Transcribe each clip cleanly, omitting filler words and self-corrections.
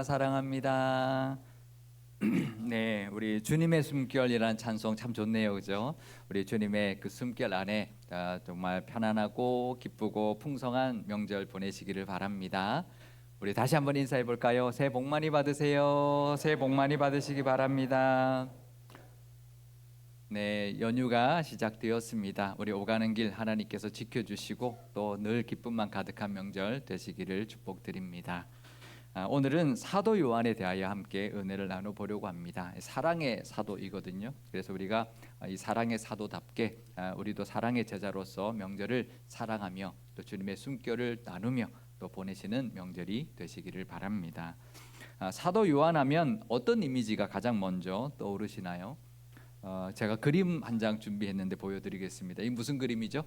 사랑합니다. 네, 우리 주님의 숨결이라는 찬송 참 좋네요, 그죠? 우리 주님의 그 숨결 안에 정말 편안하고 기쁘고 풍성한 명절 보내시기를 바랍니다. 우리 다시 한번 인사해 볼까요? 새해 복 많이 받으세요. 새해 복 많이 받으시기 바랍니다. 네, 연휴가 시작되었습니다. 우리 오가는 길 하나님께서 지켜주시고 또 늘 기쁨만 가득한 명절 되시기를 축복드립니다. 오늘은 사도 요한에 대하여 함께 은혜를 나눠보려고 합니다. 사랑의 사도이거든요. 그래서 우리가 이 사랑의 사도답게 우리도 사랑의 제자로서 명절을 사랑하며 또 주님의 숨결을 나누며 또 보내시는 명절이 되시기를 바랍니다. 사도 요한하면 어떤 이미지가 가장 먼저 떠오르시나요? 제가 그림 한 장 준비했는데 보여드리겠습니다. 이 무슨 그림이죠?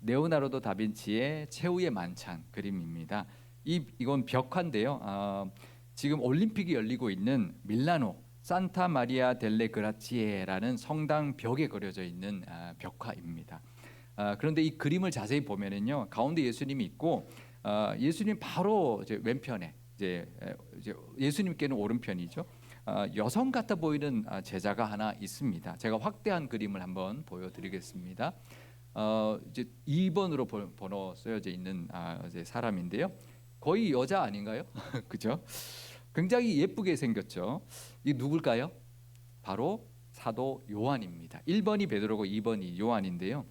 레오나르도 다빈치의 최후의 만찬 그림입니다. 이건 벽화인데요. 지금 올림픽이 열리고 있는 밀라노 산타 마리아 델레 그라치에라는 성당 벽에 그려져 있는 벽화입니다. 그런데 이 그림을 자세히 보면은요, 가운데 예수님이 있고 예수님 바로 이제 왼편에 이제 예수님께는 오른편이죠. 여성 같아 보이는 제자가 하나 있습니다. 제가 확대한 그림을 한번 보여드리겠습니다. 이제 2번으로 번호 쓰여져 있는 이제 사람인데요. 거의 여자 아닌가요? 그죠? 굉장히 예쁘게 생겼죠. 이 누굴까요? 바로 사도 요한입니다. 1번이 베드로고 2번이 요한인데요.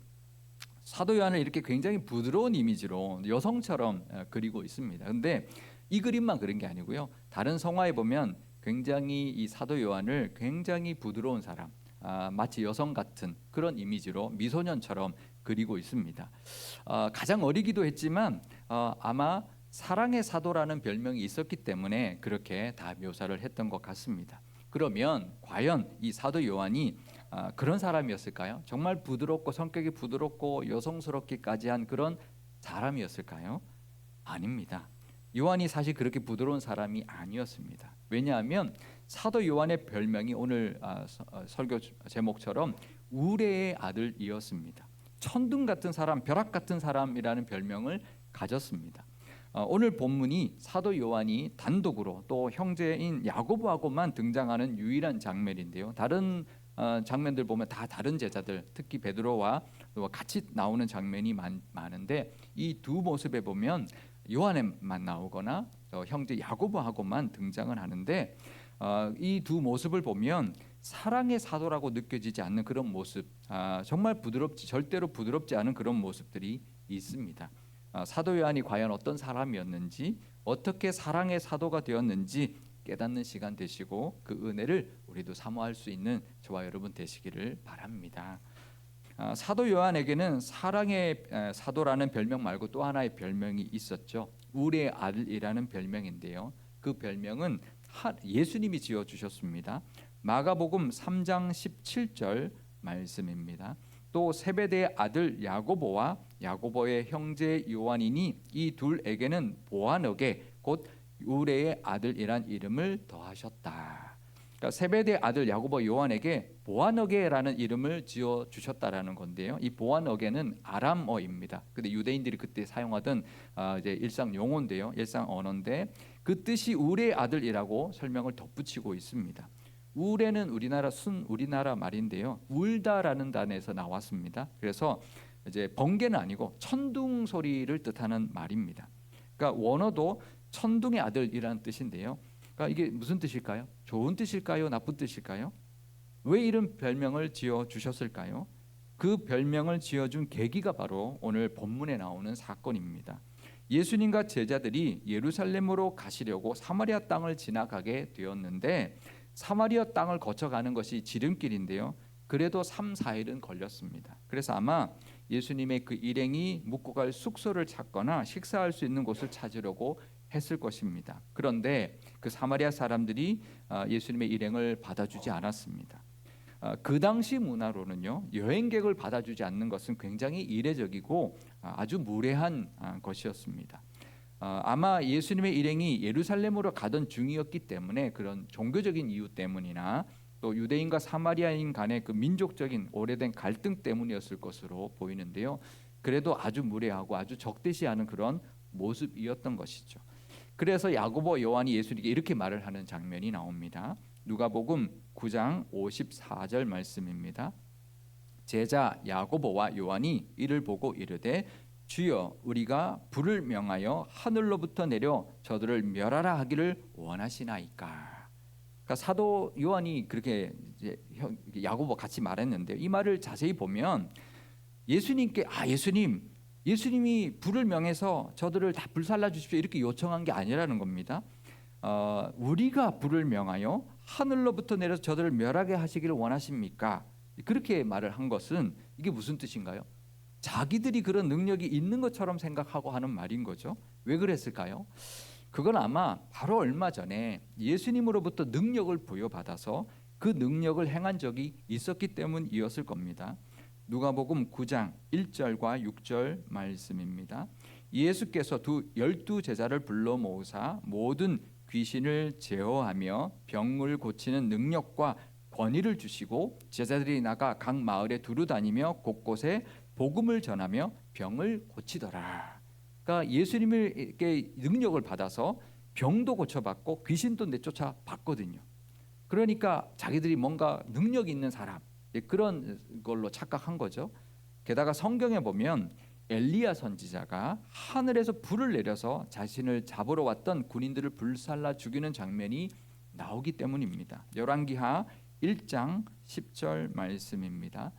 사도 요한을 이렇게 굉장히 부드러운 이미지로 여성처럼 그리고 있습니다. 근데 이 그림만 그린 게 아니고요. 다른 성화에 보면 굉장히 이 사도 요한을 굉장히 부드러운 사람, 마치 여성 같은 그런 이미지로 미소년처럼 그리고 있습니다. 가장 어리기도 했지만 아마 사랑의 사도라는 별명이 있었기 때문에 그렇게 다 묘사를 했던 것 같습니다. 그러면 과연 이 사도 요한이 그런 사람이었을까요? 정말 부드럽고 성격이 부드럽고 여성스럽기까지 한 그런 사람이었을까요? 아닙니다. 요한이 사실 그렇게 부드러운 사람이 아니었습니다. 왜냐하면 사도 요한의 별명이 오늘 설교 제목처럼 우레의 아들이었습니다. 천둥 같은 사람, 벼락 같은 사람이라는 별명을 가졌습니다. 오늘 본문이 사도 요한이 단독으로 또 형제인 야고보하고만 등장하는 유일한 장면인데요. 다른 장면들 보면 다 다른 제자들, 특히 베드로와 같이 나오는 장면이 많은데 이 두 모습에 보면 요한에만 나오거나 형제 야고보하고만 등장을 하는데 이 두 모습을 보면 사랑의 사도라고 느껴지지 않는 그런 모습, 정말 절대로 부드럽지 않은 그런 모습들이 있습니다. 사도 요한이 과연 어떤 사람이었는지, 어떻게 사랑의 사도가 되었는지 깨닫는 시간 되시고 그 은혜를 우리도 사모할 수 있는 저와 여러분 되시기를 바랍니다. 사도 요한에게는 사랑의 사도라는 별명 말고 또 하나의 별명이 있었죠. 우리의 아들이라는 별명인데요. 그 별명은 예수님이 지어주셨습니다. 마가복음 3장 17절 말씀입니다. 또 세베대의 아들 야고보와 야고보의 형제 요한이니 이 둘에게는 보아너게 곧 우레의 아들이란 이름을 더하셨다. 그러니까 세베대의 아들 야고보 요한에게 보아너게라는 이름을 지어 주셨다라는 건데요. 이 보아너게는 아람어입니다. 근데 유대인들이 그때 사용하던 이제 일상 용어인데요. 일상 언어인데 그 뜻이 우레의 아들이라고 설명을 덧붙이고 있습니다. 우레는 우리나라 말인데요. 울다라는 단어에서 나왔습니다. 그래서 이제 번개는 아니고 천둥 소리를 뜻하는 말입니다. 그러니까 원어도 천둥의 아들이라는 뜻인데요. 그러니까 이게 무슨 뜻일까요? 좋은 뜻일까요? 나쁜 뜻일까요? 왜 이런 별명을 지어 주셨을까요? 그 별명을 지어준 계기가 바로 오늘 본문에 나오는 사건입니다. 예수님과 제자들이 예루살렘으로 가시려고 사마리아 땅을 지나가게 되었는데 사마리아 땅을 거쳐가는 것이 지름길인데요. 그래도 3, 4일은 걸렸습니다. 그래서 아마 예수님의 그 일행이 묵고 갈 숙소를 찾거나 식사할 수 있는 곳을 찾으려고 했을 것입니다. 그런데 그 사마리아 사람들이 예수님의 일행을 받아주지 않았습니다. 그 당시 문화로는요, 여행객을 받아주지 않는 것은 굉장히 이례적이고 아주 무례한 것이었습니다. 아마 예수님의 일행이 예루살렘으로 가던 중이었기 때문에 그런 종교적인 이유 때문이나 또 유대인과 사마리아인 간의 그 민족적인 오래된 갈등 때문이었을 것으로 보이는데요. 그래도 아주 무례하고 아주 적대시하는 그런 모습이었던 것이죠. 그래서 야고보 요한이 예수님께 이렇게 말을 하는 장면이 나옵니다. 누가복음 9장 54절 말씀입니다. 제자 야고보와 요한이 이를 보고 이르되 주여 우리가 불을 명하여 하늘로부터 내려 저들을 멸하라 하기를 원하시나이까. 그러니까 사도 요한이 그렇게 이제 야고보 같이 말했는데 이 말을 자세히 보면 예수님께 예수님이 불을 명해서 저들을 다 불살라 주십시오 이렇게 요청한 게 아니라는 겁니다. 우리가 불을 명하여 하늘로부터 내려서 저들을 멸하게 하시기를 원하십니까? 그렇게 말을 한 것은 이게 무슨 뜻인가요? 자기들이 그런 능력이 있는 것처럼 생각하고 하는 말인 거죠. 왜 그랬을까요? 그건 아마 바로 얼마 전에 예수님으로부터 능력을 부여받아서 그 능력을 행한 적이 있었기 때문이었을 겁니다. 누가복음 9장 1절과 6절 말씀입니다. 예수께서 12 제자를 불러 모으사 모든 귀신을 제어하며 병을 고치는 능력과 권위를 주시고 제자들이 나가 각 마을에 두루 다니며 곳곳에 복음을 전하며 병을 고치더라. 그러니까 예수님에게 능력을 받아서 병도 고쳐받고 귀신도 내쫓아 봤거든요. 그러니까 자기들이 뭔가 능력 있는 사람 그런 걸로 착각한 거죠. 게다가 성경에 보면 엘리야 선지자가 하늘에서 불을 내려서 자신을 잡으러 왔던 군인들을 불살라 죽이는 장면이 나오기 때문입니다. 열왕기하 1장 10절 말씀입니다.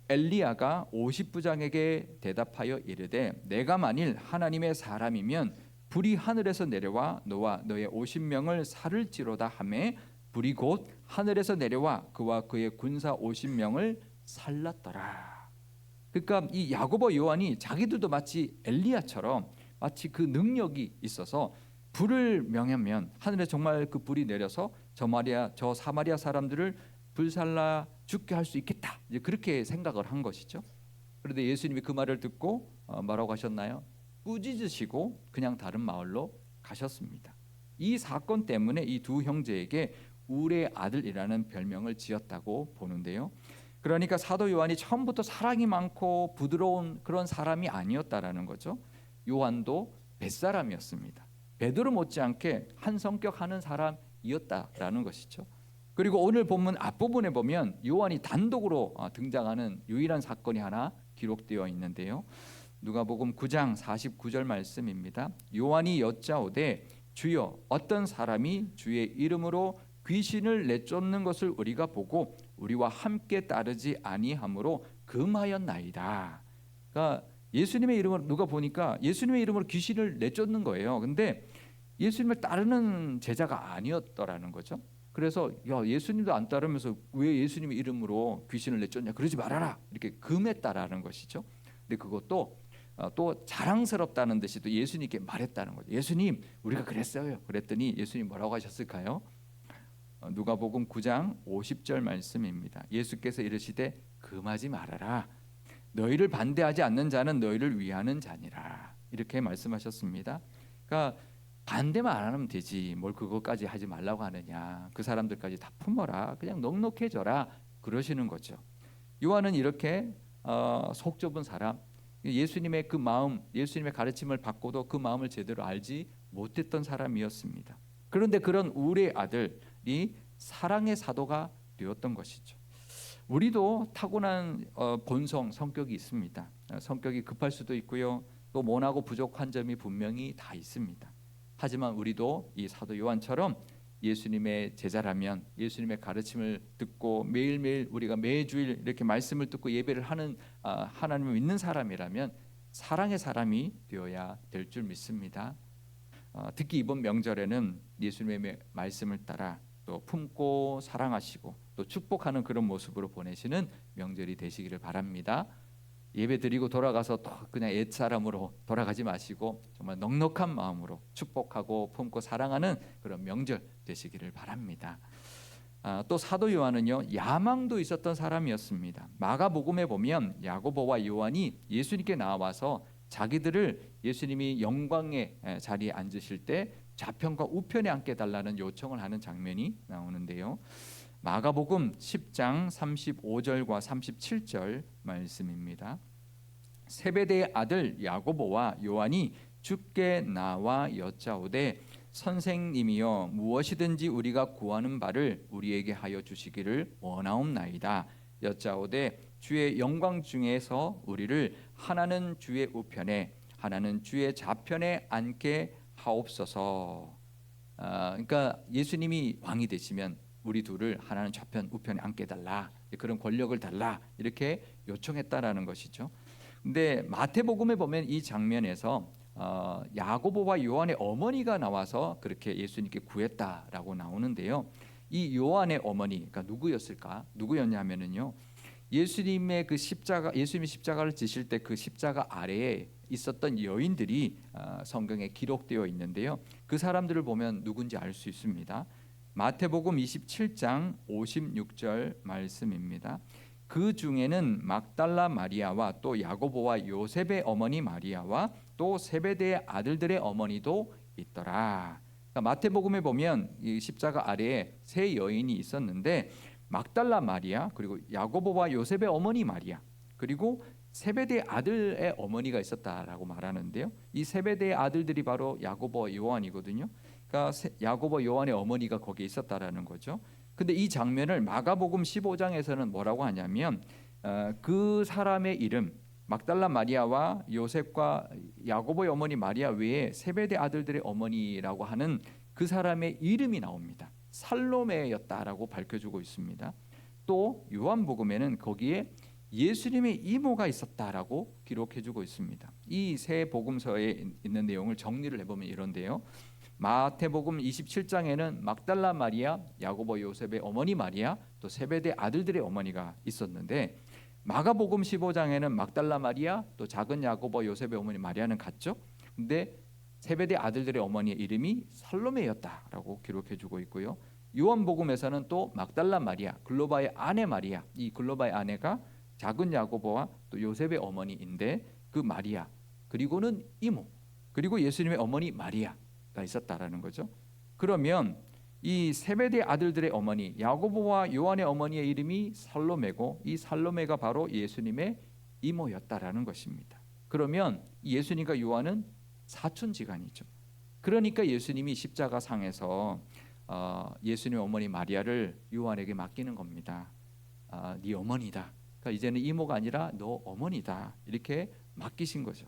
엘리야가 50부장에게 대답하여 이르되 내가 만일 하나님의 사람이면 불이 하늘에서 내려와 너와 너의 50명을 살을지로다 하매 불이 곧 하늘에서 내려와 그와 그의 군사 50명을 살랐더라. 그러니까 이 야고보 요한이 자기들도 마치 엘리야처럼 마치 그 능력이 있어서 불을 명하면 하늘에 정말 그 불이 내려서 저 사마리아 사람들을 불살라 죽게 할 수 있겠다. 이제 그렇게 생각을 한 것이죠. 그런데 예수님이 그 말을 듣고 뭐라고 하셨나요? 꾸짖으시고 그냥 다른 마을로 가셨습니다. 이 사건 때문에 이 두 형제에게 울의 아들이라는 별명을 지었다고 보는데요. 그러니까 사도 요한이 처음부터 사랑이 많고 부드러운 그런 사람이 아니었다라는 거죠. 요한도 뱃사람이었습니다. 베드로 못지않게 한 성격 하는 사람이었다라는 것이죠. 그리고 오늘 본문 앞부분에 보면 요한이 단독으로 등장하는 유일한 사건이 하나 기록되어 있는데요. 누가복음 9장 49절 말씀입니다. 요한이 여짜오되 주여 어떤 사람이 주의 이름으로 귀신을 내쫓는 것을 우리가 보고 우리와 함께 따르지 아니하므로 금하였나이다. 그러니까 예수님의 이름으로 누가 보니까 예수님의 이름으로 귀신을 내쫓는 거예요. 근데 예수님을 따르는 제자가 아니었더라는 거죠. 그래서 예수님도 안 따르면서 왜 예수님의 이름으로 귀신을 내쫓냐 그러지 말아라 이렇게 금했다라는 것이죠. 근데 그것도 또 자랑스럽다는 듯이 또 예수님께 말했다는 거죠. 예수님 우리가 그랬어요. 그랬더니 예수님 뭐라고 하셨을까요? 누가복음 9장 50절 말씀입니다. 예수께서 이르시되 금하지 말아라. 너희를 반대하지 않는 자는 너희를 위하는 자니라. 이렇게 말씀하셨습니다. 그러니까 반대만 안 하면 되지 뭘 그것까지 하지 말라고 하느냐. 그 사람들까지 다 품어라. 그냥 넉넉해져라. 그러시는 거죠. 요한은 이렇게 속 좁은 사람, 예수님의 그 마음, 예수님의 가르침을 받고도 그 마음을 제대로 알지 못했던 사람이었습니다. 그런데 그런 울의 아들이 사랑의 사도가 되었던 것이죠. 우리도 타고난 본성, 성격이 있습니다. 성격이 급할 수도 있고요. 또 모나고 부족한 점이 분명히 다 있습니다. 하지만 우리도 이 사도 요한처럼 예수님의 제자라면 예수님의 가르침을 듣고 매일매일 우리가 매주일 이렇게 말씀을 듣고 예배를 하는 하나님을 믿는 사람이라면 사랑의 사람이 되어야 될 줄 믿습니다. 특히 이번 명절에는 예수님의 말씀을 따라 또 품고 사랑하시고 또 축복하는 그런 모습으로 보내시는 명절이 되시기를 바랍니다. 예배 드리고 돌아가서 또 그냥 옛사람으로 돌아가지 마시고 정말 넉넉한 마음으로 축복하고 품고 사랑하는 그런 명절 되시기를 바랍니다. 또 사도 요한은요 야망도 있었던 사람이었습니다. 마가복음에 보면 야고보와 요한이 예수님께 나와서 자기들을 예수님이 영광의 자리에 앉으실 때 좌편과 우편에 앉게 달라는 요청을 하는 장면이 나오는데요. 마가복음 10장 35절과 37절 말씀입니다. 세베대의 아들 야고보와 요한이 주께 나와 여짜오되 선생님이여 무엇이든지 우리가 구하는 바를 우리에게 하여 주시기를 원하옵나이다. 여짜오되 주의 영광 중에서 우리를 하나는 주의 우편에 하나는 주의 좌편에 앉게 하옵소서. 그러니까 예수님이 왕이 되시면 우리 둘을 하나는 좌편 우편에 앉게 달라, 그런 권력을 달라, 이렇게 요청했다라는 것이죠. 근데 마태복음에 보면 이 장면에서 야고보와 요한의 어머니가 나와서 그렇게 예수님께 구했다라고 나오는데요. 이 요한의 어머니, 그러니까 누구였을까? 누구였냐면은요, 예수님의 그 십자가, 예수님이 십자가를 지실 때 그 십자가 아래에 있었던 여인들이 성경에 기록되어 있는데요. 그 사람들을 보면 누군지 알 수 있습니다. 마태복음 27장 56절 말씀입니다. 그 중에는 막달라 마리아와 또 야고보와 요셉의 어머니 마리아와 또 세베대의 아들들의 어머니도 있더라. 그러니까 마태복음에 보면 이 십자가 아래에 세 여인이 있었는데 막달라 마리아, 그리고 야고보와 요셉의 어머니 마리아, 그리고 세베대의 아들의 어머니가 있었다라고 말하는데요. 이 세베대의 아들들이 바로 야고보와 요한이거든요. 그러니까 야고보 요한의 어머니가 거기에 있었다라는 거죠. 근데 이 장면을 마가복음 15장에서는 뭐라고 하냐면 그 사람의 이름, 막달라 마리아와 요셉과 야고보의 어머니 마리아 외에 세베대 아들들의 어머니라고 하는 그 사람의 이름이 나옵니다. 살로메였다라고 밝혀주고 있습니다. 또 요한복음에는 거기에 예수님의 이모가 있었다라고 기록해주고 있습니다. 이 세 복음서에 있는 내용을 정리를 해보면 이런데요. 마태복음 27장에는 막달라 마리아, 야고보 요셉의 어머니 마리아, 또 세베대 아들들의 어머니가 있었는데 마가복음 15장에는 막달라 마리아, 또 작은 야고보 요셉의 어머니 마리아는 같죠. 근데 세베대 아들들의 어머니의 이름이 살로메였다라고 기록해주고 있고요. 요한복음에서는 또 막달라 마리아, 글로바의 아내 마리아, 이 글로바의 아내가 작은 야고보와 또 요셉의 어머니인데 그 마리아, 그리고는 이모, 그리고 예수님의 어머니 마리아가 있었다라는 거죠. 그러면 이 세베대 아들들의 어머니 야고보와 요한의 어머니의 이름이 살로메고 이 살로메가 바로 예수님의 이모였다라는 것입니다. 그러면 예수님과 요한은 사촌지간이죠. 그러니까 예수님이 십자가 상에서 예수님의 어머니 마리아를 요한에게 맡기는 겁니다. 네 어머니다. 그러니까 이제는 이모가 아니라 너 어머니다. 이렇게 맡기신 거죠.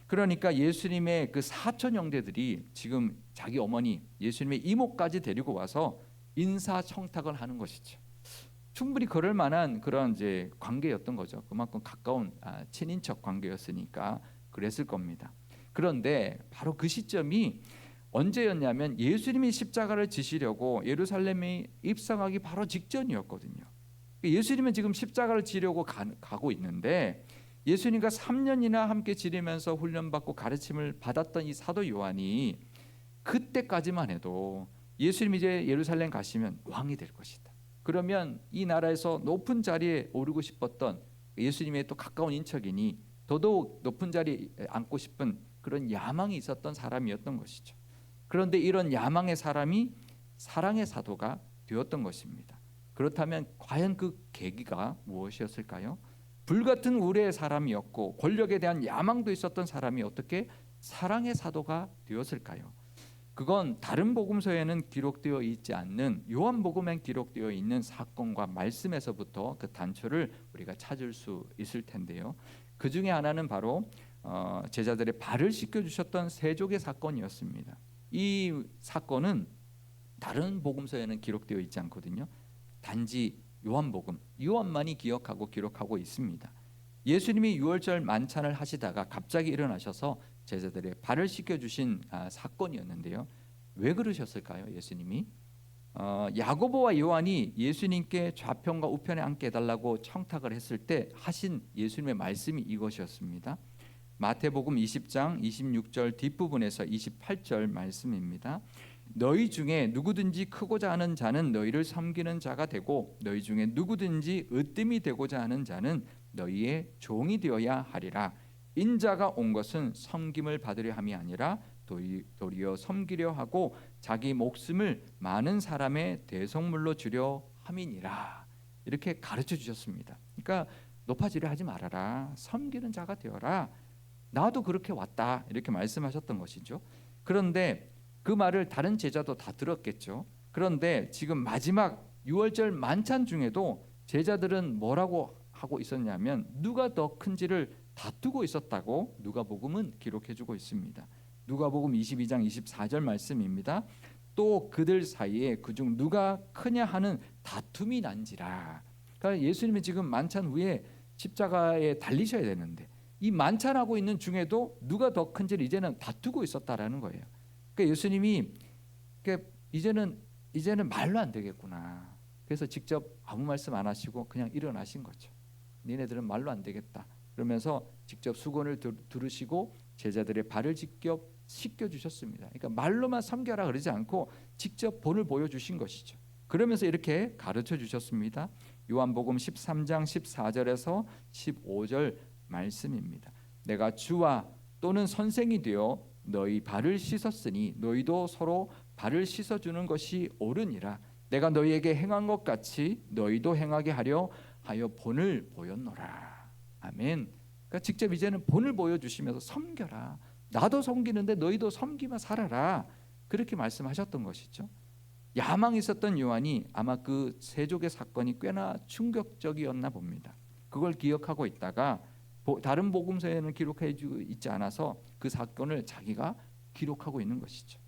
그러니까 예수님의 그 사촌 형제들이 지금 자기 어머니 예수님의 이모까지 데리고 와서 인사청탁을 하는 것이죠. 충분히 그럴 만한 그런 이제 관계였던 거죠. 그만큼 가까운 친인척 관계였으니까 그랬을 겁니다. 그런데 바로 그 시점이 언제였냐면 예수님이 십자가를 지시려고 예루살렘에 입성하기 바로 직전이었거든요. 예수님은 지금 십자가를 지려고 가고 있는데 예수님과 3년이나 함께 지내면서 훈련받고 가르침을 받았던 이 사도 요한이 그때까지만 해도 예수님이 이제 예루살렘 가시면 왕이 될 것이다. 그러면 이 나라에서 높은 자리에 오르고 싶었던 예수님의 또 가까운 인척이니 더더욱 높은 자리에 앉고 싶은 그런 야망이 있었던 사람이었던 것이죠. 그런데 이런 야망의 사람이 사랑의 사도가 되었던 것입니다. 그렇다면 과연 그 계기가 무엇이었을까요? 불같은 우레의 사람이었고 권력에 대한 야망도 있었던 사람이 어떻게 사랑의 사도가 되었을까요? 그건 다른 복음서에는 기록되어 있지 않는 요한복음엔 기록되어 있는 사건과 말씀에서부터 그 단초를 우리가 찾을 수 있을 텐데요. 그 중에 하나는 바로 제자들의 발을 씻겨주셨던 세족의 사건이었습니다. 이 사건은 다른 복음서에는 기록되어 있지 않거든요. 단지 요한복음, 요한만이 기억하고 기록하고 있습니다. 예수님이 유월절 만찬을 하시다가 갑자기 일어나셔서 제자들의 발을 씻겨주신 사건이었는데요. 왜 그러셨을까요? 예수님이 야고보와 요한이 예수님께 좌편과 우편에 앉게 해달라고 청탁을 했을 때 하신 예수님의 말씀이 이것이었습니다. 마태복음 20장 26절 뒷부분에서 28절 말씀입니다. 너희 중에 누구든지 크고자 하는 자는 너희를 섬기는 자가 되고 너희 중에 누구든지 으뜸이 되고자 하는 자는 너희의 종이 되어야 하리라. 인자가 온 것은 섬김을 받으려 함이 아니라 도리어 섬기려 하고 자기 목숨을 많은 사람의 대속물로 주려 함이니라. 이렇게 가르쳐 주셨습니다. 그러니까 높아지려 하지 말아라. 섬기는 자가 되어라. 나도 그렇게 왔다. 이렇게 말씀하셨던 것이죠. 그런데 그 말을 다른 제자도 다 들었겠죠. 그런데 지금 마지막 유월절 만찬 중에도 제자들은 뭐라고 하고 있었냐면 누가 더 큰지를 다투고 있었다고 누가복음은 기록해주고 있습니다. 누가복음 22장 24절 말씀입니다. 또 그들 사이에 그중 누가 크냐 하는 다툼이 난지라. 그러니까 예수님이 지금 만찬 후에 십자가에 달리셔야 되는데 이 만찬하고 있는 중에도 누가 더 큰지를 이제는 다투고 있었다라는 거예요. 그러니까 예수님이 이제는 말로 안 되겠구나. 그래서 직접 아무 말씀 안 하시고 그냥 일어나신 거죠. 니네들은 말로 안 되겠다. 그러면서 직접 수건을 두르시고 제자들의 발을 직접 씻겨 주셨습니다. 그러니까 말로만 섬겨라 그러지 않고 직접 본을 보여주신 것이죠. 그러면서 이렇게 가르쳐 주셨습니다. 요한복음 13장 14절에서 15절 말씀입니다. 내가 주와 또는 선생이 되어 너희 발을 씻었으니 너희도 서로 발을 씻어주는 것이 옳으니라. 내가 너희에게 행한 것 같이 너희도 행하게 하려 하여 본을 보였노라. 아멘. 그러니까 직접 이제는 본을 보여주시면서 섬겨라. 나도 섬기는데 너희도 섬기며 살아라. 그렇게 말씀하셨던 것이죠. 야망이 있었던 요한이 아마 그 세족의 사건이 꽤나 충격적이었나 봅니다. 그걸 기억하고 있다가 다른 복음서에는 기록해주고 있지 않아서 그 사건을 자기가 기록하고 있는 것이죠.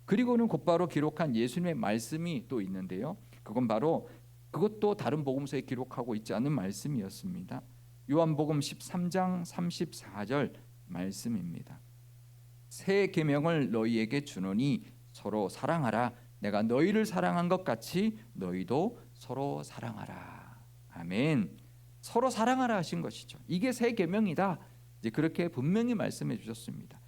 그리고는 곧바로 기록한 예수님의 말씀이 또 있는데요. 그건 바로 그것도 다른 복음서에 기록하고 있지 않은 말씀이었습니다. 요한복음 13장 34절 말씀입니다. 새 계명을 너희에게 주노니 서로 사랑하라. 내가 너희를 사랑한 것 같이 너희도 서로 사랑하라. 아멘. 서로 사랑하라 하신 것이죠. 이게 새 계명이다. 이제 그렇게 분명히 말씀해 주셨습니다.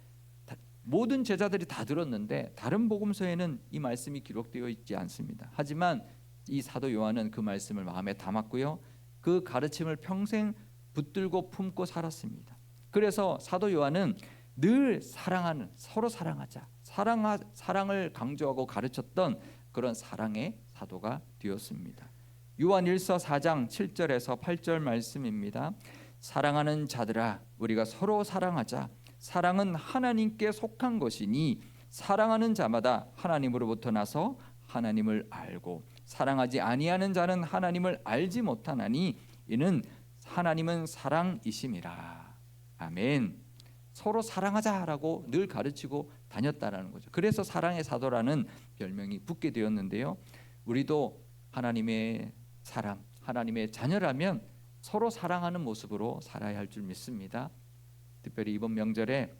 모든 제자들이 다 들었는데 다른 복음서에는 이 말씀이 기록되어 있지 않습니다. 하지만 이 사도 요한은 그 말씀을 마음에 담았고요. 그 가르침을 평생 붙들고 품고 살았습니다. 그래서 사도 요한은 늘 사랑하는, 서로 사랑하자, 사랑을 강조하고 가르쳤던 그런 사랑의 사도가 되었습니다. 요한일서 4장 7절에서 8절 말씀입니다. 사랑하는 자들아 우리가 서로 사랑하자. 사랑은 하나님께 속한 것이니 사랑하는 자마다 하나님으로부터 나서 하나님을 알고 사랑하지 아니하는 자는 하나님을 알지 못하나니 이는 하나님은 사랑이심이라. 아멘. 서로 사랑하자라고 늘 가르치고 다녔다라는 거죠. 그래서 사랑의 사도라는 별명이 붙게 되었는데요. 우리도 하나님의 사람, 하나님의 자녀라면 서로 사랑하는 모습으로 살아야 할 줄 믿습니다. 특별히 이번 명절에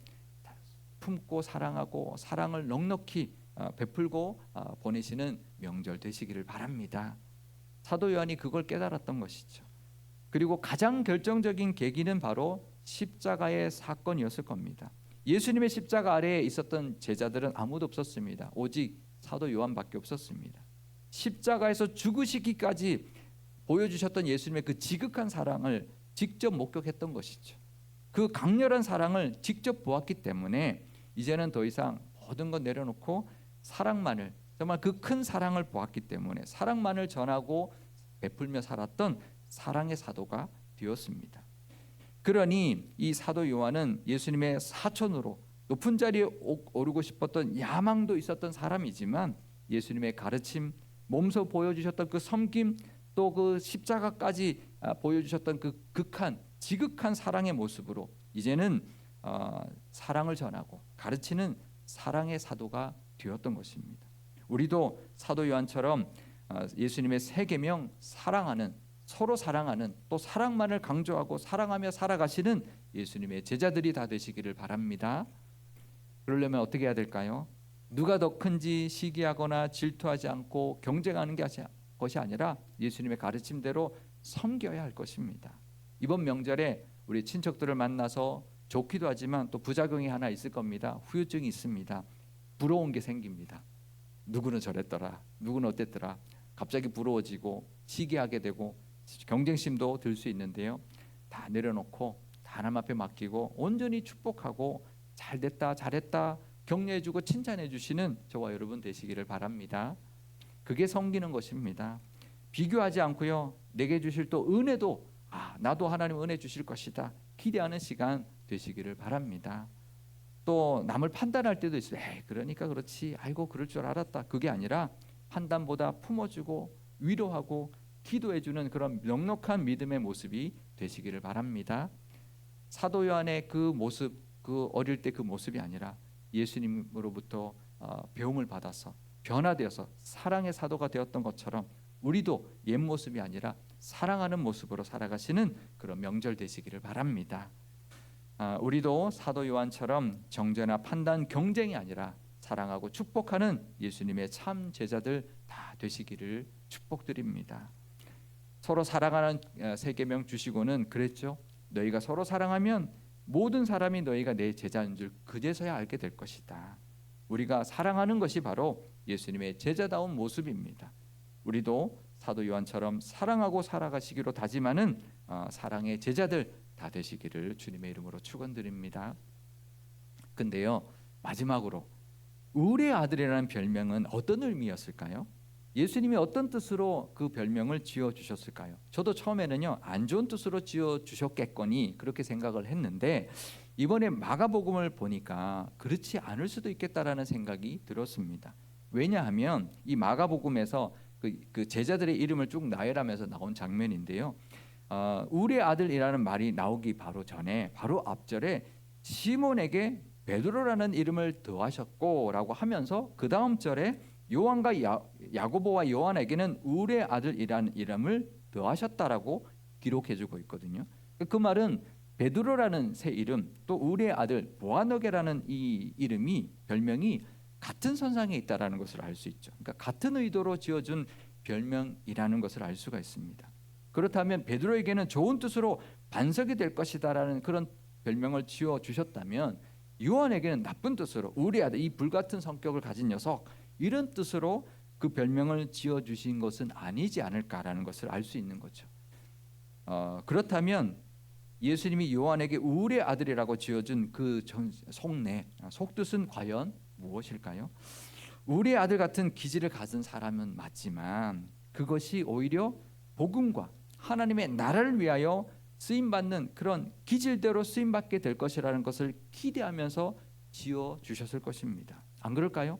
품고 사랑하고 사랑을 넉넉히 베풀고 보내시는 명절 되시기를 바랍니다. 사도 요한이 그걸 깨달았던 것이죠. 그리고 가장 결정적인 계기는 바로 십자가의 사건이었을 겁니다. 예수님의 십자가 아래에 있었던 제자들은 아무도 없었습니다. 오직 사도 요한밖에 없었습니다. 십자가에서 죽으시기까지 보여주셨던 예수님의 그 지극한 사랑을 직접 목격했던 것이죠. 그 강렬한 사랑을 직접 보았기 때문에 이제는 더 이상 모든 것 내려놓고 사랑만을, 정말 그 큰 사랑을 보았기 때문에 사랑만을 전하고 베풀며 살았던 사랑의 사도가 되었습니다. 그러니 이 사도 요한은 예수님의 사촌으로 높은 자리에 오르고 싶었던 야망도 있었던 사람이지만 예수님의 가르침, 몸소 보여주셨던 그 섬김, 또 그 십자가까지 보여주셨던 그 지극한 사랑의 모습으로 이제는 사랑을 전하고 가르치는 사랑의 사도가 되었던 것입니다. 우리도 사도 요한처럼 예수님의 세 계명 사랑하는, 서로 사랑하는, 또 사랑만을 강조하고 사랑하며 살아가시는 예수님의 제자들이 다 되시기를 바랍니다. 그러려면 어떻게 해야 될까요? 누가 더 큰지 시기하거나 질투하지 않고 경쟁하는 것이 아니라 예수님의 가르침대로 섬겨야 할 것입니다. 이번 명절에 우리 친척들을 만나서 좋기도 하지만 또 부작용이 하나 있을 겁니다. 후유증이 있습니다. 부러운 게 생깁니다. 누구는 저랬더라, 누구는 어땠더라, 갑자기 부러워지고 시기하게 되고 경쟁심도 들 수 있는데요. 다 내려놓고 하나님 앞에 맡기고 온전히 축복하고 잘됐다, 잘했다 격려해주고 칭찬해주시는 저와 여러분 되시기를 바랍니다. 그게 섬기는 것입니다. 비교하지 않고요. 내게 주실 또 은혜도 나도 하나님 은혜 주실 것이다 기대하는 시간 되시기를 바랍니다. 또 남을 판단할 때도 있어요. 에이, 그러니까 그렇지. 아이고 그럴 줄 알았다. 그게 아니라 판단보다 품어주고 위로하고 기도해주는 그런 넉넉한 믿음의 모습이 되시기를 바랍니다. 사도 요한의 그 모습, 그 어릴 때 그 모습이 아니라 예수님으로부터 배움을 받아서 변화되어서 사랑의 사도가 되었던 것처럼 우리도 옛 모습이 아니라 사랑하는 모습으로 살아가시는 그런 명절 되시기를 바랍니다. 우리도 사도 요한처럼 정죄나 판단, 경쟁이 아니라 사랑하고 축복하는 예수님의 참 제자들 다 되시기를 축복드립니다. 서로 사랑하는 세 계명 주시고는 그랬죠. 너희가 서로 사랑하면 모든 사람이 너희가 내 제자인 줄 그제서야 알게 될 것이다. 우리가 사랑하는 것이 바로 예수님의 제자다운 모습입니다. 우리도 사도 요한처럼 사랑하고 살아가시기로 다짐하는 사랑의 제자들 다 되시기를 주님의 이름으로 축원드립니다. 근데요, 마지막으로 의의 아들이라는 별명은 어떤 의미였을까요? 예수님이 어떤 뜻으로 그 별명을 지어 주셨을까요? 저도 처음에는요, 안 좋은 뜻으로 지어 주셨겠거니 그렇게 생각을 했는데 이번에 마가복음을 보니까 그렇지 않을 수도 있겠다라는 생각이 들었습니다. 왜냐하면 이 마가복음에서 그 제자들의 이름을 쭉 나열하면서 나온 장면인데요. 우리의 아들이라는 말이 나오기 바로 전에 바로 앞절에 시몬에게 베드로라는 이름을 더하셨고라고 하면서 그 다음 절에 요한과 야고보와 요한에게는 우리의 아들이라는 이름을 더하셨다라고 기록해주고 있거든요. 그 말은 베드로라는 새 이름 또 우리의 아들 보아너게라는 이 이름이 별명이 같은 선상에 있다라는 것을 알 수 있죠. 그러니까 같은 의도로 지어준 별명이라는 것을 알 수가 있습니다. 그렇다면 베드로에게는 좋은 뜻으로 반석이 될 것이다라는 그런 별명을 지어 주셨다면 요한에게는 나쁜 뜻으로 우리 아들 이 불같은 성격을 가진 녀석 이런 뜻으로 그 별명을 지어 주신 것은 아니지 않을까라는 것을 알 수 있는 거죠. 그렇다면 예수님이 요한에게 우리의 아들이라고 지어준 그 속내 속뜻은 과연 무엇일까요? 우리의 아들 같은 기질을 가진 사람은 맞지만 그것이 오히려 복음과 하나님의 나라를 위하여 쓰임받는 그런 기질대로 쓰임받게 될 것이라는 것을 기대하면서 지어 주셨을 것입니다. 안 그럴까요?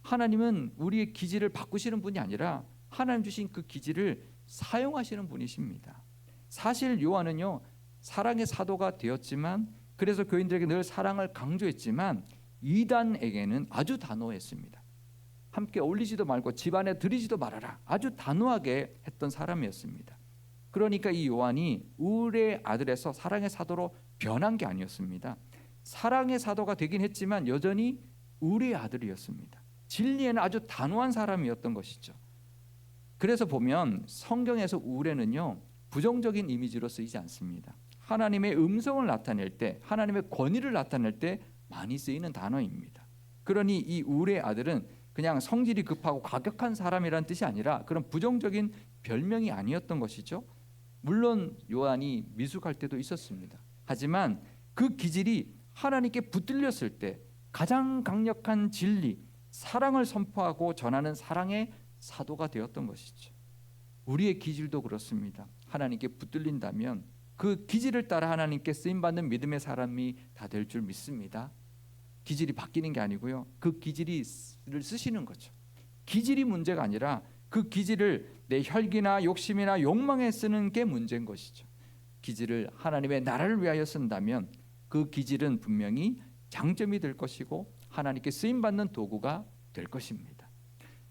하나님은 우리의 기질을 바꾸시는 분이 아니라 하나님 주신 그 기질을 사용하시는 분이십니다. 사실 요한은요 사랑의 사도가 되었지만 그래서 교인들에게 늘 사랑을 강조했지만 이단에게는 아주 단호했습니다. 함께 어울리지도 말고 집안에 들이지도 말아라 아주 단호하게 했던 사람이었습니다. 그러니까 이 요한이 우리의 아들에서 사랑의 사도로 변한 게 아니었습니다. 사랑의 사도가 되긴 했지만 여전히 우리의 아들이었습니다. 진리에는 아주 단호한 사람이었던 것이죠. 그래서 보면 성경에서 우레는요 부정적인 이미지로 쓰이지 않습니다. 하나님의 음성을 나타낼 때 하나님의 권위를 나타낼 때 많이 쓰이는 단어입니다. 그러니 이 우레의 아들은 그냥 성질이 급하고 과격한 사람이라는 뜻이 아니라 그런 부정적인 별명이 아니었던 것이죠. 물론 요한이 미숙할 때도 있었습니다. 하지만 그 기질이 하나님께 붙들렸을 때 가장 강력한 진리, 사랑을 선포하고 전하는 사랑의 사도가 되었던 것이죠. 우리의 기질도 그렇습니다. 하나님께 붙들린다면 그 기질을 따라 하나님께 쓰임받는 믿음의 사람이 다 될 줄 믿습니다. 기질이 바뀌는 게 아니고요. 그 기질을 쓰시는 거죠. 기질이 문제가 아니라 그 기질을 내 혈기나 욕심이나 욕망에 쓰는 게 문제인 것이죠. 기질을 하나님의 나라를 위하여 쓴다면 그 기질은 분명히 장점이 될 것이고 하나님께 쓰임받는 도구가 될 것입니다.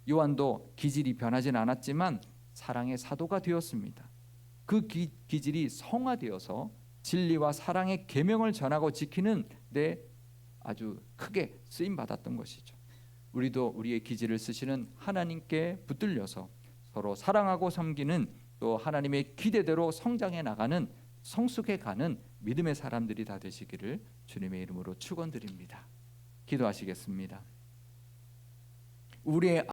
요한도 기질이 변하진 않았지만 사랑의 사도가 되었습니다. 그 기질이 성화되어서 진리와 사랑의 계명을 전하고 지키는 데 아주 크게 쓰임받았던 것이죠. 우리도 우리의 기질을 쓰시는 하나님께 붙들려서 서로 사랑하고 섬기는 또 하나님의 기대대로 성장해 나가는 성숙해 가는 믿음의 사람들이 다 되시기를 주님의 이름으로 축원드립니다. 기도하시겠습니다. 우리의